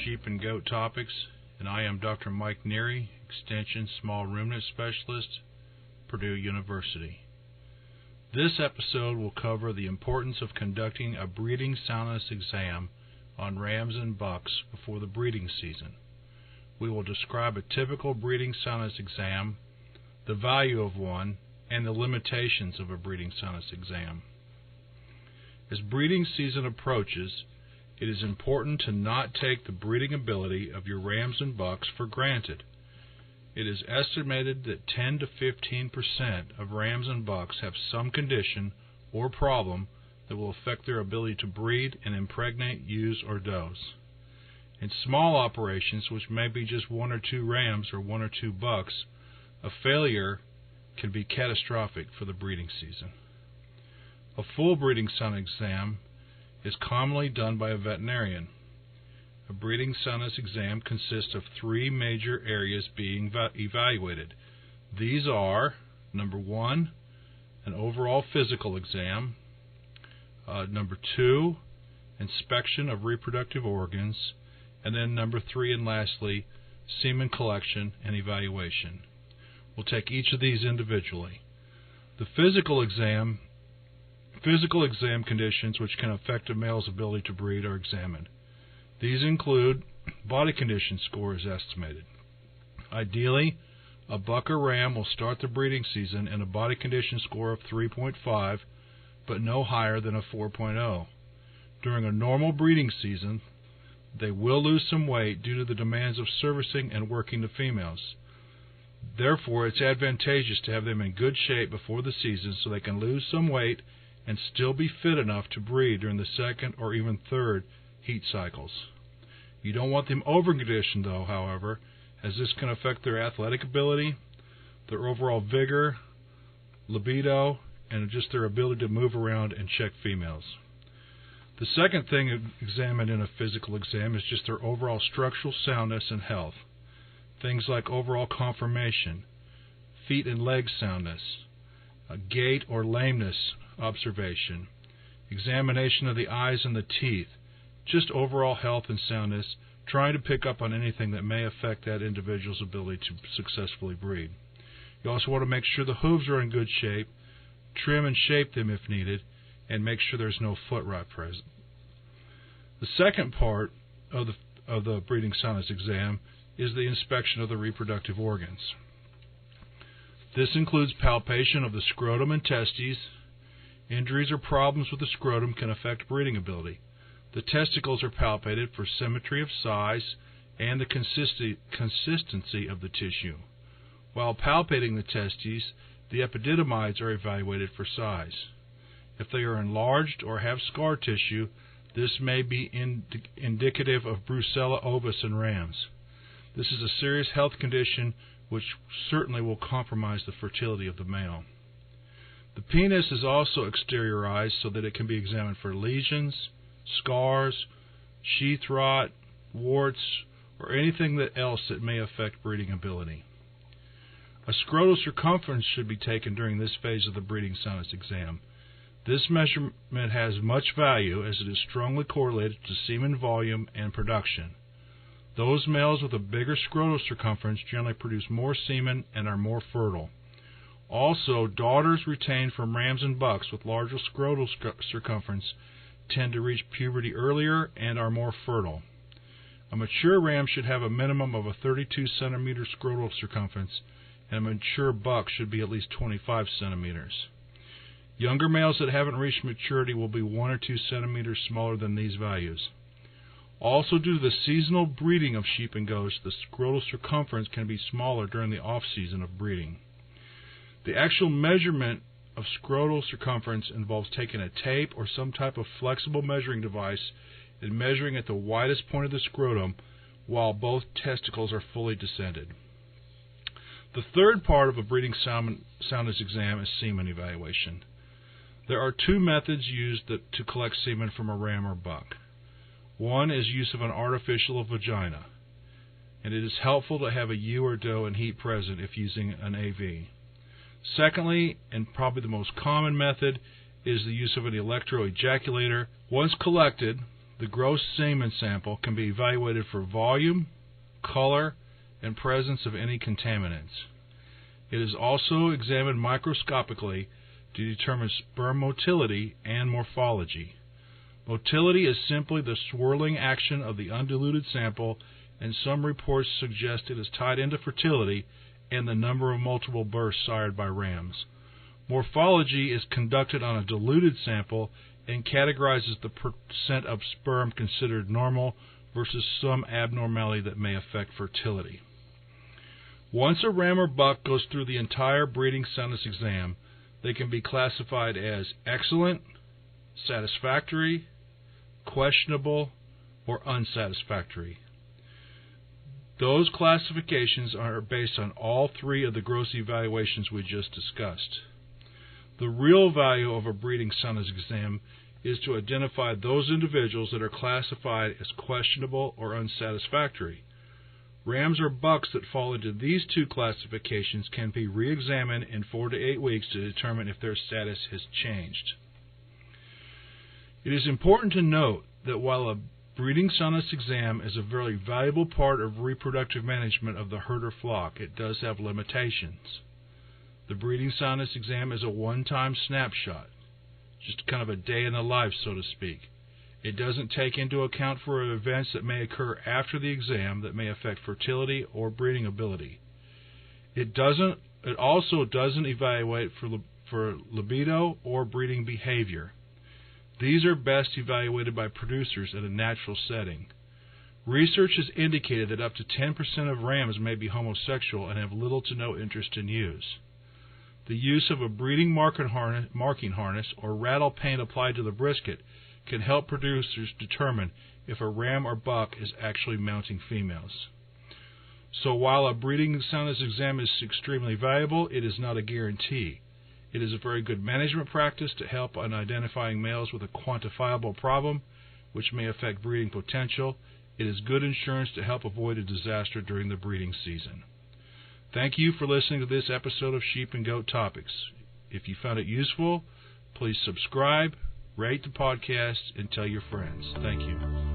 sheep and goat topics, and I am Dr. Mike Neary, Extension Small Ruminant Specialist, Purdue University. This episode will cover the importance of conducting a breeding soundness exam on rams and bucks before the breeding season. We will describe a typical breeding soundness exam, the value of one, and the limitations of a breeding soundness exam. As breeding season approaches, it is important to not take the breeding ability of your rams and bucks for granted. It is estimated that 10 to 15% of rams and bucks have some condition or problem that will affect their ability to breed and impregnate ewes or does. In small operations, which may be just 1 or 2 rams or 1 or 2 bucks, a failure can be catastrophic for the breeding season. A full breeding soundness exam is commonly done by a veterinarian. A breeding soundness exam consists of 3 major areas being evaluated. These are, number 1, an overall physical exam, number 2, inspection of reproductive organs, and then number 3 and lastly, semen collection and evaluation. We'll take each of these individually. The physical exam conditions which can affect a male's ability to breed are examined. These include body condition score is estimated. Ideally, a buck or ram will start the breeding season in a body condition score of 3.5, but no higher than a 4.0. During a normal breeding season, they will lose some weight due to the demands of servicing and working the females. Therefore, it's advantageous to have them in good shape before the season so they can lose some weight and still be fit enough to breed during the second or even third heat cycles. You don't want them over-conditioned, though, however, as this can affect their athletic ability, their overall vigor, libido, and just their ability to move around and check females. The second thing examined in a physical exam is just their overall structural soundness and health. Things like overall conformation, feet and leg soundness, gait or lameness observation, examination of the eyes and the teeth, just overall health and soundness, trying to pick up on anything that may affect that individual's ability to successfully breed. You also want to make sure the hooves are in good shape, trim and shape them if needed, and make sure there's no foot rot present. The second part of the breeding soundness exam is the inspection of the reproductive organs. This includes palpation of the scrotum and testes. Injuries or problems with the scrotum can affect breeding ability. The testicles are palpated for symmetry of size and the consistency of the tissue. While palpating the testes, the epididymides are evaluated for size. If they are enlarged or have scar tissue, this may be indicative of brucella ovis in rams. This is a serious health condition which certainly will compromise the fertility of the male. The penis is also exteriorized so that it can be examined for lesions, scars, sheath rot, warts, or anything else that may affect breeding ability. A scrotal circumference should be taken during this phase of the breeding soundness exam. This measurement has much value as it is strongly correlated to semen volume and production. Those males with a bigger scrotal circumference generally produce more semen and are more fertile. Also, daughters retained from rams and bucks with larger scrotal circumference tend to reach puberty earlier and are more fertile. A mature ram should have a minimum of a 32 centimeter scrotal circumference, and a mature buck should be at least 25 centimeters. Younger males that haven't reached maturity will be 1 or 2 centimeters smaller than these values. Also, due to the seasonal breeding of sheep and goats, the scrotal circumference can be smaller during the off-season of breeding. The actual measurement of scrotal circumference involves taking a tape or some type of flexible measuring device and measuring at the widest point of the scrotum while both testicles are fully descended. The third part of a breeding soundness exam is semen evaluation. There are 2 methods used to collect semen from a ram or buck. One is use of an artificial vagina, and it is helpful to have a ewe or doe in heat present if using an AV. Secondly, and probably the most common method, is the use of an electroejaculator. Once collected, the gross semen sample can be evaluated for volume, color, and presence of any contaminants. It is also examined microscopically to determine sperm motility and morphology. Motility is simply the swirling action of the undiluted sample, and some reports suggest it is tied into fertility and the number of multiple births sired by rams. Morphology is conducted on a diluted sample and categorizes the percent of sperm considered normal versus some abnormality that may affect fertility. Once a ram or buck goes through the entire breeding soundness exam, they can be classified as excellent, satisfactory, questionable, or unsatisfactory. Those classifications are based on all three of the gross evaluations we just discussed. The real value of a breeding soundness exam is to identify those individuals that are classified as questionable or unsatisfactory. Rams or bucks that fall into these two classifications can be re-examined in 4 to 8 weeks to determine if their status has changed. It is important to note that while a breeding soundness exam is a very valuable part of reproductive management of the herd or flock, it does have limitations. The breeding soundness exam is a one-time snapshot, just kind of a day in the life, so to speak. It doesn't take into account for events that may occur after the exam that may affect fertility or breeding ability. It also doesn't evaluate for libido or breeding behavior. These are best evaluated by producers in a natural setting. Research has indicated that up to 10% of rams may be homosexual and have little to no interest in ewes. The use of a breeding marking harness or rattle paint applied to the brisket can help producers determine if a ram or buck is actually mounting females. So while a breeding soundness exam is extremely valuable, it is not a guarantee. It is a very good management practice to help in identifying males with a quantifiable problem which may affect breeding potential. It is good insurance to help avoid a disaster during the breeding season. Thank you for listening to this episode of Sheep and Goat Topics. If you found it useful, please subscribe, rate the podcast, and tell your friends. Thank you.